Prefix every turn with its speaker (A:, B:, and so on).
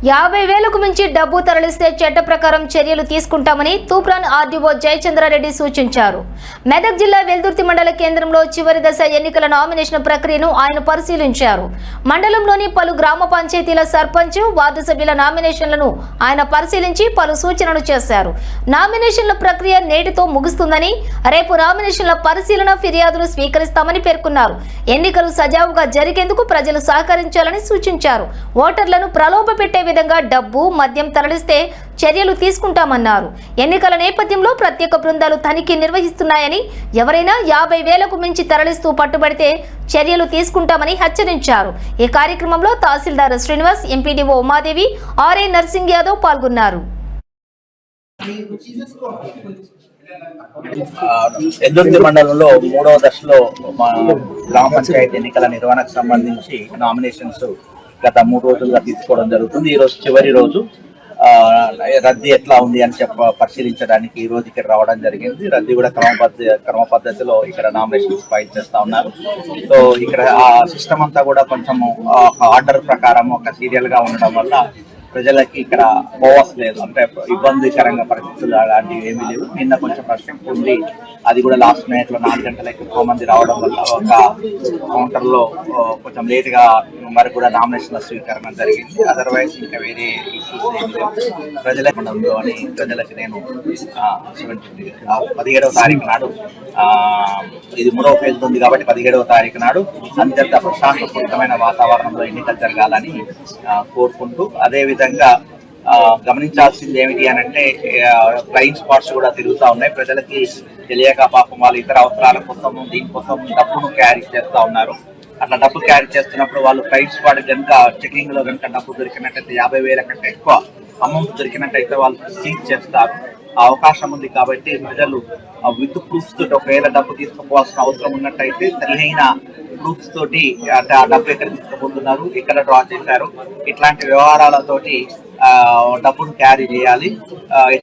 A: 50,000కు మించి డబ్బు తరలిస్తే చట్ట ప్రకారం చర్యలు తీసుకుంటామని తూప్రాన్ ఆర్డీఓ జయచంద్రారెడ్డి సూచించారు. మెదక్ జిల్లా వెల్దుర్తి మండల కేంద్రంలో చివరి దశ ఎన్నికల నామినేషన్ ప్రక్రియను ఆయన పరిశీలించారు. మండలంలోని పలు గ్రామ పంచాయతీల సర్పంచ్, వార్డు సభ్యుల నామినేషన్లను ఆయన పరిశీలించి పలు సూచనలు చేశారు. నామినేషన్ల ప్రక్రియ నేటితో ముగుస్తుందని, రేపు నామినేషన్ల పరిశీలన ఫిర్యాదులు స్వీకరిస్తామని పేర్కొన్నారు. ఎన్నికలు సజావుగా జరిగేందుకు ప్రజలు సహకరించాలని సూచించారు. ఓటర్లను ప్రలోభపెట్టే విధంగా డబ్బు, మద్యం తరలిస్తే చర్యలు తీసుకుంటామన్నారు. ఎన్నికల నేపథ్యంలో ప్రత్యేక బృందాలు తనిఖీ నిర్వహిస్తున్నాయని, ఎవరైనా 50,000కు మించి తరలిస్తూ పట్టుబడితే చర్యలు తీసుకుంటామని హెచ్చరించారు. ఈ కార్యక్రమంలో తహసీల్దార్ శ్రీనివాస్, ఎంపీడీఓ ఉమాదేవి, ఆర్ఏ నర్సింగ్ యాదవ్ పాల్గొన్నారు.
B: వెల్దుర్తి మండలంలో 3వ దశలో గ్రామ పంచాయతీ ఎన్నికల నిర్వహణకు సంబంధించి నామినేషన్స్ గత 3 రోజులుగా తీసుకోవడం జరుగుతుంది. ఈ రోజు చివరి రోజు. రద్దీ ఎట్లా ఉంది అని పరిశీలించడానికి ఈ రోజు ఇక్కడ రావడం జరిగింది. రద్దీ కూడా క్రమ పద్ధతిలో ఇక్కడ నామినేషన్స్ ఫైల్ చేస్తా ఉన్నారు. సో ఇక్కడ ఆ సిస్టమ్ అంతా కూడా కొంచెం ఆర్డర్ ప్రకారం ఒక సీరియల్ గా ఉండడం వల్ల ప్రజలకి ఇక్కడ పోవస్ లేదు, అంటే ఇబ్బందికరంగా పరిస్థితులు అలాంటివి ఏమీ లేవు. నిన్న కొంచెం రష్ ఉంది, అది కూడా లాస్ట్ మినిట్ లో 4 గంటలకి ఎక్కువ మంది రావడం వల్ల ఒక కౌంటర్ లో కొంచెం లేట్ గా మరి కూడా నామినేషన్ల స్వీకరణ జరిగింది. అదర్వైజ్ ఇంకా వేరే ఇష్యూస్ ఏమి లేవు. ప్రజలకు అని ప్రజలకి నేను 17వ తారీఖు నాడు, ఇది 3వ ఫేజ్ ఉంది కాబట్టి 17వ తారీఖు నాడు అత్యంత ప్రశాంతపూరితమైన వాతావరణంలో ఎన్నికలు జరగాలని కోరుకుంటూ, అదేవిధంగా గమనించాల్సింది ఏమిటి అని అంటే ఫ్లయింగ్ స్పాట్స్ కూడా తిరుగుతూ ఉన్నాయి. ప్రజలకి తెలియక పాపం వాళ్ళ ఇతర అవసరాల కోసం దీనికోసం డబ్బును క్యారీ చేస్తూ ఉన్నారు. అట్లా డబ్బు క్యారీ చేస్తున్నప్పుడు వాళ్ళు ఫ్లయింగ్ స్పాట్ కనుక చెకింగ్ లో కనుక డబ్బు దొరికినట్టయితే 50,000 కంటే ఎక్కువ అమౌంట్ దొరికినట్టయితే వాళ్ళు సీజ్ చేస్తారు. అవకాశం ఉంది కాబట్టి ప్రజలు విత్ ప్రూఫ్స్ తోటి ఒకవేళ డబ్బు తీసుకుపోవాల్సిన అవసరం ఉన్నట్టయితే సరైన ప్రూఫ్స్ తోటి, అంటే ఆ డబ్బు ఎక్కడ తీసుకుపోతున్నారు, ఎక్కడ డ్రా చేశారు, ఇట్లాంటి వ్యవహారాలతోటి డబ్బును క్యారీ చేయాలి.